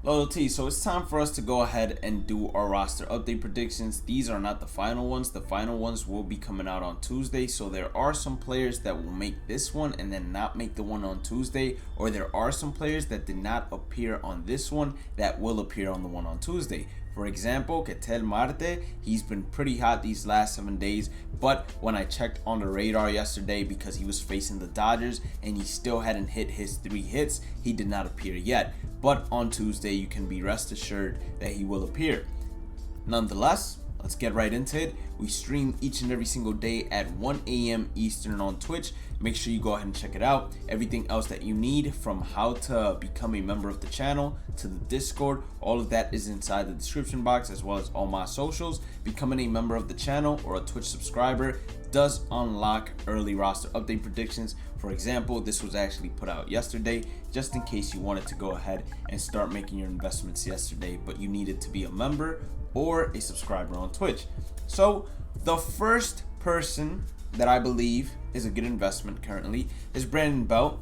LYLT, so it's time for us to go ahead and do our roster update predictions. These are not the final ones. The final ones will be coming out on Tuesday, so there are some players that will make this one and then not make the one on Tuesday, or there are some players that did not appear on this one that will appear on the one on Tuesday. For example, Ketel Marte, he's been pretty hot these last 7 days, but when I checked on the radar yesterday because he was facing the Dodgers and he still hadn't hit his 3 hits, he did not appear yet. But on Tuesday, you can be rest assured that he will appear. Nonetheless, let's get right into it. We stream each and every single day at 1 a.m. Eastern on Twitch. Make sure you go ahead and check it out. Everything else that you need, from how to become a member of the channel to the Discord, all of that is inside the description box, as well as all my socials. Becoming a member of the channel or a Twitch subscriber does unlock early roster update predictions. For example, this was actually put out yesterday, just in case you wanted to go ahead and start making your investments yesterday, but you needed to be a member or a subscriber on Twitch. So the first person that I believe is a good investment currently is Brandon Belt.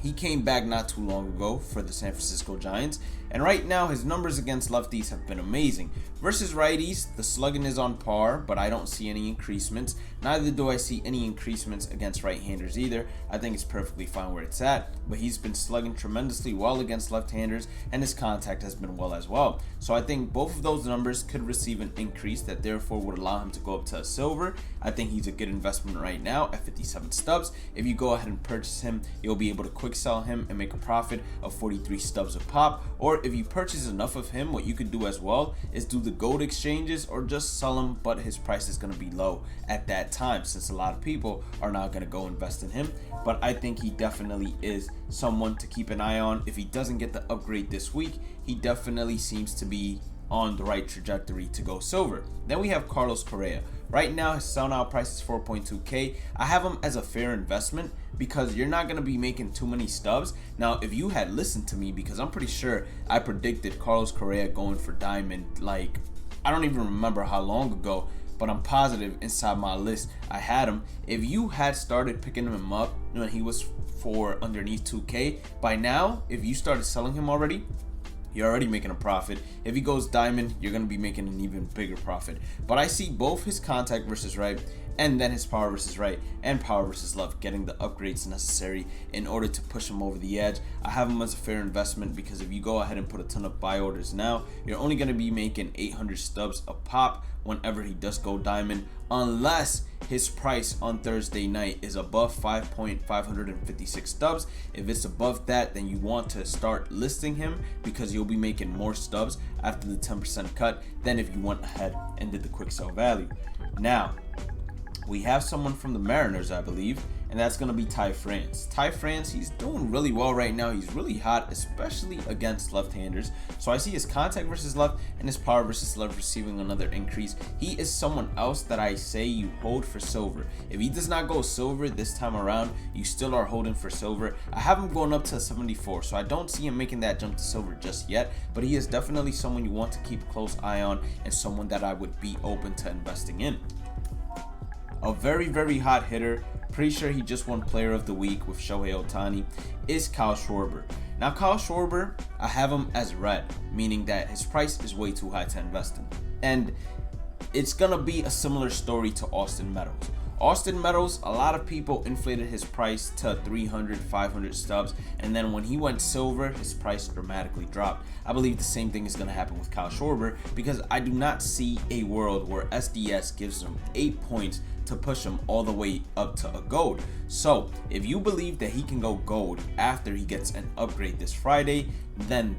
He came back not too long ago for the San Francisco Giants, and right now his numbers against lefties have been amazing. Versus righties, the slugging is on par, but I don't see any increasements. Neither do I see any increasements against right-handers either. I think it's perfectly fine where it's at, but he's been slugging tremendously well against left-handers, and his contact has been well as well. So I think both of those numbers could receive an increase that therefore would allow him to go up to a silver. I think he's a good investment right now at 57 stubs. If you go ahead and purchase him, you'll be able to quick sell him and make a profit of 43 stubs a pop. Or if you purchase enough of him, what you could do as well is do the gold exchanges or just sell him, but his price is going to be low at that time, since a lot of people are not going to go invest in him. But I think he definitely is someone to keep an eye on. If he doesn't get the upgrade this week, he definitely seems to be on the right trajectory to go silver. Then we have Carlos Correa. Right now his sell now price is 4.2k. I have him as a fair investment because you're not going to be making too many stubs. Now if you had listened to me, because I'm pretty sure I predicted Carlos Correa going for diamond, like, I don't even remember how long ago, but I'm positive inside my list I had him. If you had started picking him up when he was for underneath 2k, by now if you started selling him already, you're already making a profit. If he goes diamond, you're going to be making an even bigger profit. But I see both his contact versus right, and then his power versus right and power versus left getting the upgrades necessary in order to push him over the edge. I have him as a fair investment because if you go ahead and put a ton of buy orders now, you're only going to be making 800 stubs a pop whenever he does go diamond, unless his price on Thursday night is above 5.556 stubs. If it's above that, then you want to start listing him because you'll be making more stubs after the 10% cut than if you went ahead and did the quick sell value. Now we have someone from the Mariners, I believe, and that's going to be Ty France. Ty France, he's doing really well right now. He's really hot, especially against left-handers. So I see his contact versus left and his power versus left receiving another increase. He is someone else that I say you hold for silver. If he does not go silver this time around, you still are holding for silver. I have him going up to 74, so I don't see him making that jump to silver just yet, but he is definitely someone you want to keep a close eye on and someone that I would be open to investing in. A very, very hot hitter, pretty sure he just won Player of the Week with Shohei Ohtani, is Kyle Schwarber. Now Kyle Schwarber, I have him as red, meaning that his price is way too high to invest in. And it's gonna be a similar story to Austin Meadows. Austin Meadows, a lot of people inflated his price to 300, 500 stubs, and then when he went silver, his price dramatically dropped. I believe the same thing is going to happen with Kyle Schwarber because I do not see a world where SDS gives him 8 points to push him all the way up to a gold. So if you believe that he can go gold after he gets an upgrade this Friday, then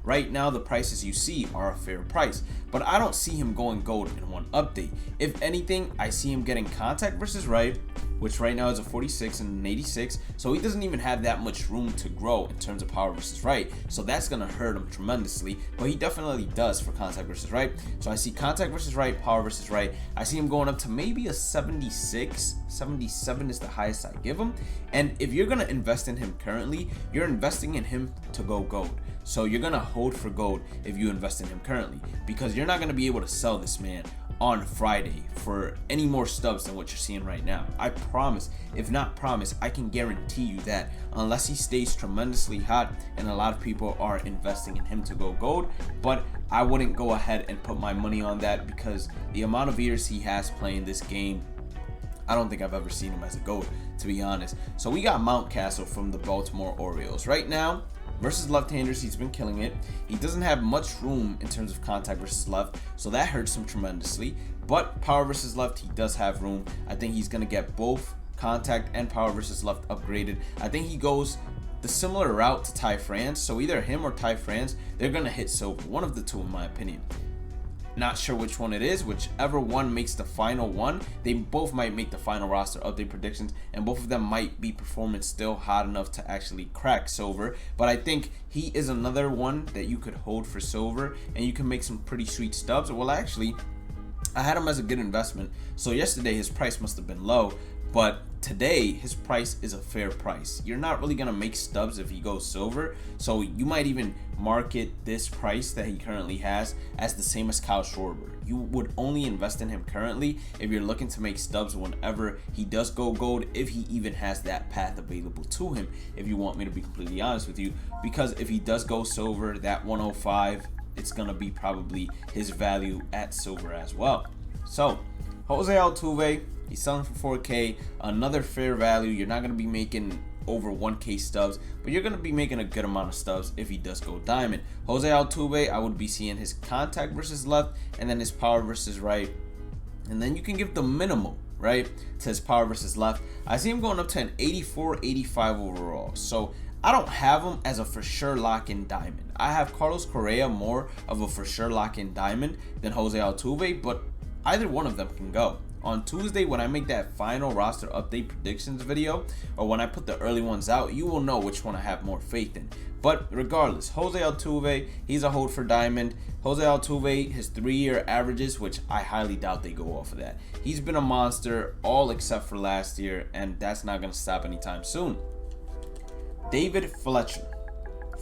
right now the prices you see are a fair price, but I don't see him going gold in one update. If anything, I see him getting contact versus right, which right now is a 46 and an 86, so he doesn't even have that much room to grow in terms of power versus right, so that's gonna hurt him tremendously, but he definitely does for contact versus right. So I see contact versus right, power versus right. I see him going up to maybe a 76, 77 is the highest I give him. And if you're gonna invest in him currently, you're investing in him to go gold. So you're gonna hold for gold if you invest in him currently, because you're not gonna be able to sell this man on Friday for any more stubs than what you're seeing right now. I promise, if not promise, I can guarantee you that unless he stays tremendously hot, and a lot of people are investing in him to go gold, but I wouldn't go ahead and put my money on that because the amount of years he has playing this game, I don't think I've ever seen him as a GOAT, to be honest. So we got Mountcastle from the Baltimore Orioles. Right now, versus left-handers, he's been killing it. He doesn't have much room in terms of contact versus left, so that hurts him tremendously. But power versus left, he does have room. I think he's going to get both contact and power versus left upgraded. I think he goes the similar route to Ty France. So either him or Ty France, they're going to hit silver. One of the two, in my opinion. Not sure which one it is. Whichever one makes the final one, they both might make the final roster update predictions, and both of them might be performance still hot enough to actually crack silver. But I think he is another one that you could hold for silver, and you can make some pretty sweet stubs. Well, actually, I had him as a good investment. So yesterday his price must have been low, but today his price is a fair price. You're not really gonna make stubs if he goes silver, so you might even market this price that he currently has as the same as Kyle Schwarber. You would only invest in him currently if you're looking to make stubs whenever he does go gold, if he even has that path available to him, if you want me to be completely honest with you. Because if he does go silver, that 105, it's gonna be probably his value at silver as well. So Jose Altuve, he's selling for 4K, another fair value. You're not going to be making over 1K stubs, but you're going to be making a good amount of stubs if he does go diamond. Jose Altuve, I would be seeing his contact versus left, and then his power versus right, and then you can give the minimal, right, to his power versus left. I see him going up to an 84, 85 overall, so I don't have him as a for sure lock-in diamond. I have Carlos Correa more of a for sure lock-in diamond than Jose Altuve, but either one of them can go. On Tuesday, when I make that final roster update predictions video, or when I put the early ones out, you will know which one I have more faith in. But regardless, Jose Altuve, he's a hold for diamond. Jose Altuve, his 3-year averages, which I highly doubt they go off of that. He's been a monster all except for last year, and that's not going to stop anytime soon. David Fletcher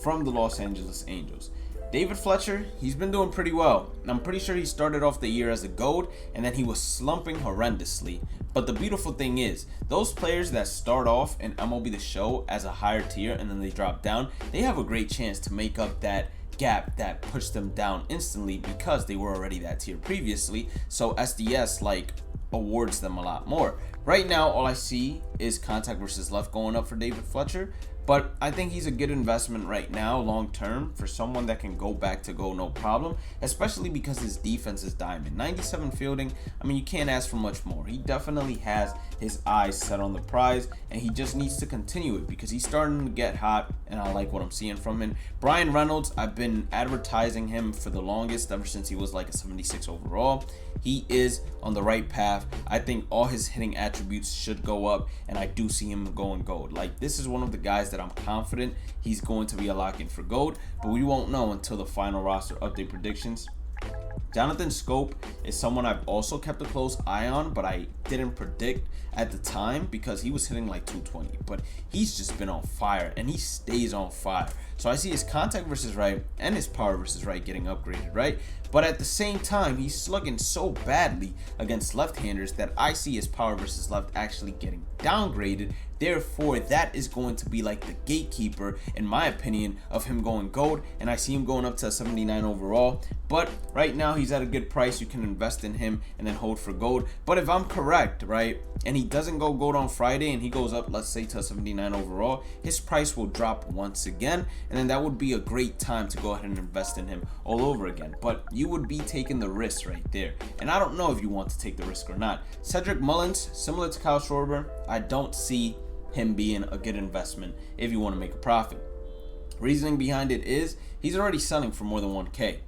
from the Los Angeles Angels. David Fletcher, he's been doing pretty well. I'm pretty sure he started off the year as a GOAT, and then he was slumping horrendously. But the beautiful thing is, those players that start off in MLB The Show as a higher tier and then they drop down, they have a great chance to make up that gap that pushed them down instantly because they were already that tier previously. So SDS awards them a lot more. Right now, all I see is contact versus left going up for David Fletcher. But I think he's a good investment right now, long term, for someone that can go back to gold no problem, especially because his defense is diamond. 97 fielding, I mean, you can't ask for much more. He definitely has his eyes set on the prize, and he just needs to continue it because he's starting to get hot, and I like what I'm seeing from him. Brian Reynolds, I've been advertising him for the longest, ever since he was like a 76 overall. He is on the right path. I think all his hitting attributes should go up, and I do see him going gold. Like, this is one of the guys that I'm confident he's going to be a lock-in for gold, but we won't know until the final roster update predictions. Jonathan Schoop is someone I've also kept a close eye on, but I didn't predict at the time because he was hitting like 220. But he's just been on fire, and he stays on fire. So I see his contact versus right and his power versus right getting upgraded, right? But at the same time, he's slugging so badly against left-handers that I see his power versus left actually getting downgraded. Therefore, that is going to be like the gatekeeper, in my opinion, of him going gold. And I see him going up to a 79 overall. But right now, he's at a good price. You can invest in him and then hold for gold. But if I'm correct, right, and he doesn't go gold on Friday and he goes up, let's say, to a 79 overall, his price will drop once again. And then that would be a great time to go ahead and invest in him all over again. But you would be taking the risk right there. And I don't know if you want to take the risk or not. Cedric Mullins, similar to Kyle Schwarber, I don't see him being a good investment if you want to make a profit. Reasoning behind it is he's already selling for more than 1K.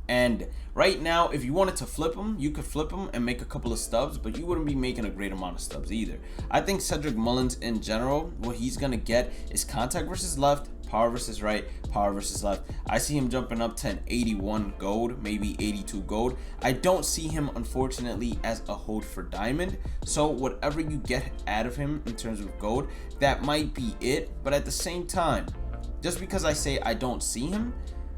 And right now, if you wanted to flip him, you could flip him and make a couple of stubs, but you wouldn't be making a great amount of stubs either. I think Cedric Mullins in general, what he's going to get is contact versus left, power versus right, power versus left. I see him jumping up to an 81 gold, maybe 82 gold. I don't see him, unfortunately, as a hold for diamond. So whatever you get out of him in terms of gold, that might be it. But at the same time, just because I say I don't see him,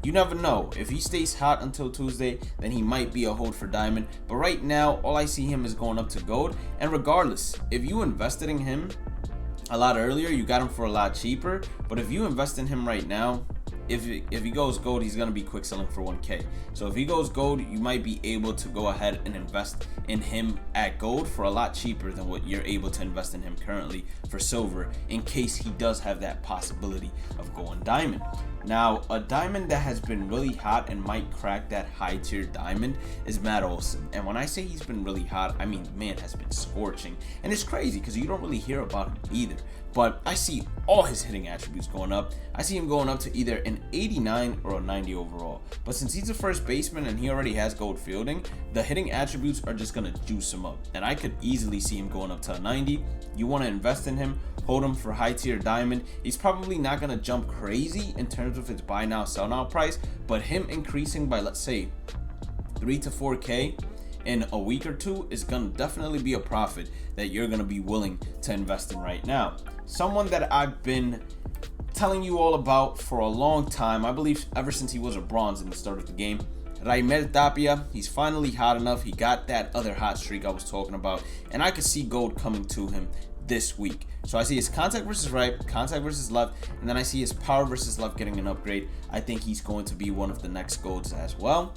You never know. If he stays hot until Tuesday, then he might be a hold for diamond. But right now, all I see him is going up to gold. And regardless, if you invested in him a lot earlier, you got him for a lot cheaper. But if you invest in him right now, if he goes gold, he's going to be quick selling for 1K. So if he goes gold, you might be able to go ahead and invest in him at gold for a lot cheaper than what you're able to invest in him currently for silver, in case he does have that possibility of going diamond. Now, a diamond that has been really hot and might crack that high tier diamond is Matt Olson. And when I say he's been really hot, I mean the man has been scorching. And it's crazy because you don't really hear about him either. But I see all his hitting attributes going up. I see him going up to either an 89 or a 90 overall. But since he's a first baseman and he already has gold fielding, the hitting attributes are just going to juice him up. And I could easily see him going up to a 90. You want to invest in him, hold him for high tier diamond. He's probably not going to jump crazy in terms of his buy now, sell now price. But him increasing by, let's say, 3 to 4K in a week or two is going to definitely be a profit that you're going to be willing to invest in right now. Someone that I've been telling you all about for a long time, I believe ever since he was a bronze in the start of the game, LYLT. He's finally hot enough. He got that other hot streak I was talking about, and I could see gold coming to him this week. So I see his contact versus right, contact versus left, and then I see his power versus left getting an upgrade. I think he's going to be one of the next golds as well.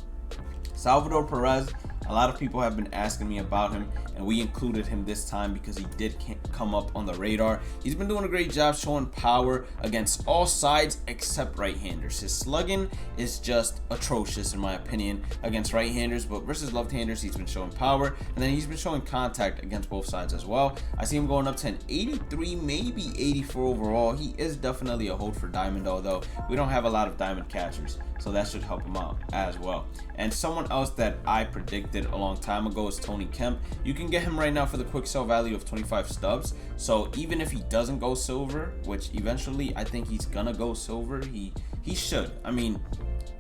Salvador Perez, a lot of people have been asking me about him, and we included him this time because he did come up on the radar. He's been doing a great job showing power against all sides except right-handers. His slugging is just atrocious in my opinion against right-handers, but versus left-handers he's been showing power, and then he's been showing contact against both sides as well. I see him going up to an 83, maybe 84 overall. He is definitely a hold for diamond, although we don't have a lot of diamond catchers, so that should help him out as well. And someone else that I predicted a long time ago is Tony Kemp. You can get him right now for the quick sell value of 25 stubs. So even if he doesn't go silver, which eventually I think he's gonna go silver, he should. I mean,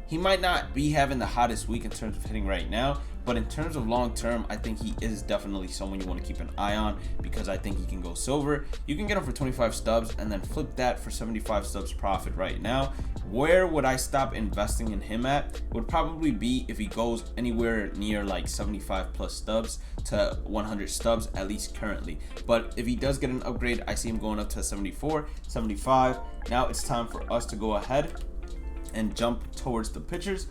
he might not be having the hottest week in terms of hitting right now, but in terms of long term, I think he is definitely someone you want to keep an eye on because I think he can go silver. You can get him for 25 stubs and then flip that for 75 stubs profit right now. Where would I stop investing in him at? Would probably be if he goes anywhere near like 75 plus stubs to 100 stubs, at least currently. But if he does get an upgrade, I see him going up to 74, 75. Now it's time for us to go ahead and jump towards the pitchers.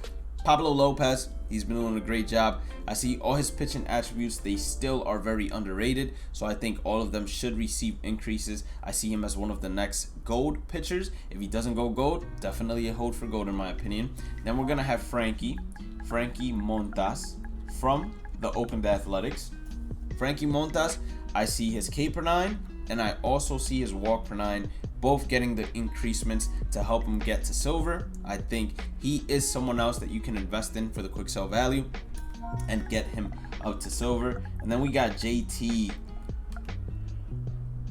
Pablo Lopez, he's been doing a great job. I see all his pitching attributes, they still are very underrated, so I think all of them should receive increases. I see him as one of the next gold pitchers. If he doesn't go gold, definitely a hold for gold in my opinion. Then we're gonna have Frankie Montas from the Oakland Athletics. Frankie Montas, I see his K per 9 and I also see his walk per 9, both getting the increasements to help him get to silver. I think he is someone else that you can invest in for the quick sell value and get him up to silver. And then we got JT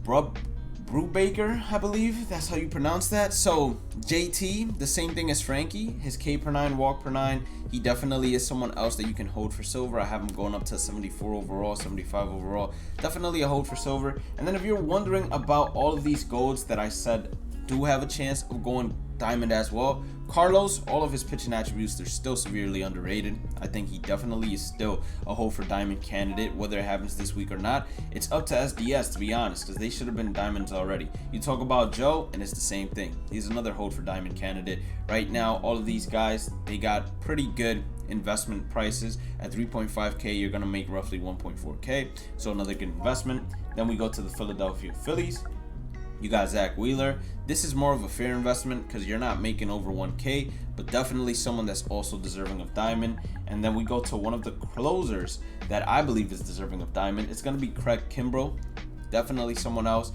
Brubaker, I believe that's how you pronounce that. So JT, the same thing as Frankie, his K per 9, walk per 9. He definitely is someone else that you can hold for silver. I have him going up to 74 overall, 75 overall. Definitely a hold for silver. And then if you're wondering about all of these golds that I said do have a chance of going diamond as well, Carlos, all of his pitching attributes, they're still severely underrated. I think he definitely is still a hold for diamond candidate, whether it happens this week or not. It's up to SDS, to be honest, because they should have been diamonds already. You talk about Joe, and it's the same thing. He's another hold for diamond candidate. Right now, all of these guys, they got pretty good investment prices. At 3.5K, you're going to make roughly 1.4K, so another good investment. Then we go to the Philadelphia Phillies. You got Zach Wheeler. This is more of a fair investment because you're not making over 1K, but definitely someone that's also deserving of diamond. And then we go to one of the closers that I believe is deserving of diamond. It's going to be Kimbrough. Definitely someone else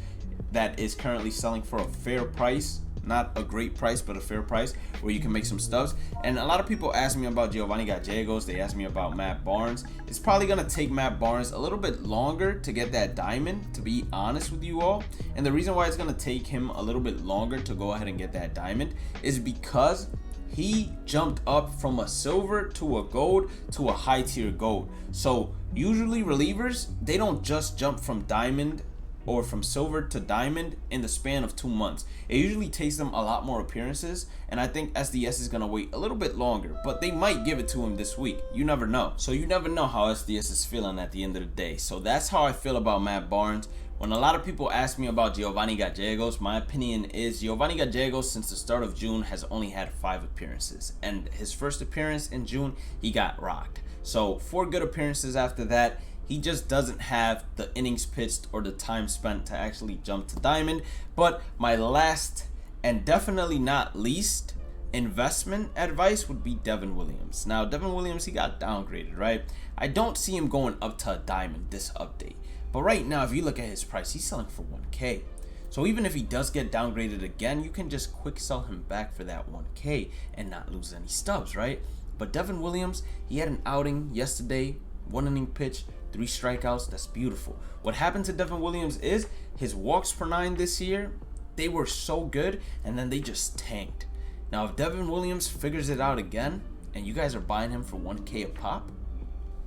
that is currently selling for a fair price. Not a great price, but a fair price where you can make some stubs. And a lot of people ask me about Giovanni Gallegos. They ask me about Matt Barnes. It's probably going to take Matt Barnes a little bit longer to get that diamond, to be honest with you all. And the reason why it's going to take him a little bit longer to go ahead and get that diamond is because he jumped up from a silver to a gold to a high tier gold. So usually relievers, they don't just jump from diamond or from silver to diamond in the span of 2 months. It usually takes them a lot more appearances, and I think SDS is going to wait a little bit longer, but they might give it to him this week. You never know. So you never know how SDS is feeling at the end of the day. So that's how I feel about Matt Barnes. When a lot of people ask me about Giovanni Gallegos, my opinion is Giovanni Gallegos, since the start of June, has only had 5 appearances. And his first appearance in June, he got rocked. So 4 good appearances after that. He just doesn't have the innings pitched or the time spent to actually jump to diamond. But my last and definitely not least investment advice would be Devin Williams. Now, Devin Williams, he got downgraded, right? I don't see him going up to a diamond this update. But right now, if you look at his price, he's selling for 1K. So even if he does get downgraded again, you can just quick sell him back for that 1K and not lose any stubs, right? But Devin Williams, he had an outing yesterday, 1 inning pitch, 3 strikeouts. That's beautiful. What happened to Devin Williams is his walks per 9 this year, they were so good, and then they just tanked. Now, if Devin Williams figures it out again, and you guys are buying him for 1K a pop,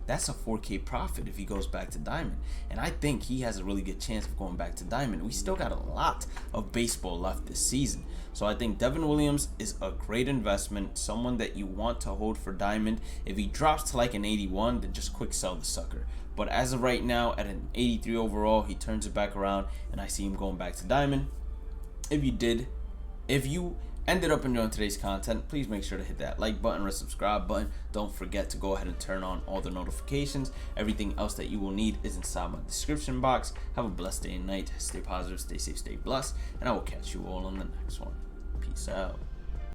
that's a 4K profit if he goes back to diamond. And I think he has a really good chance of going back to diamond. We still got a lot of baseball left this season. So I think Devin Williams is a great investment, someone that you want to hold for diamond. If he drops to like an 81, then just quick sell the sucker. But as of right now, at an 83 overall, he turns it back around, and I see him going back to diamond. If you ended up enjoying today's content, please make sure to hit that like button or subscribe button. Don't forget to go ahead and turn on all the notifications. Everything else that you will need is inside my description box. Have a blessed day and night. Stay positive, stay safe, stay blessed, and I will catch you all on the next one. Peace out.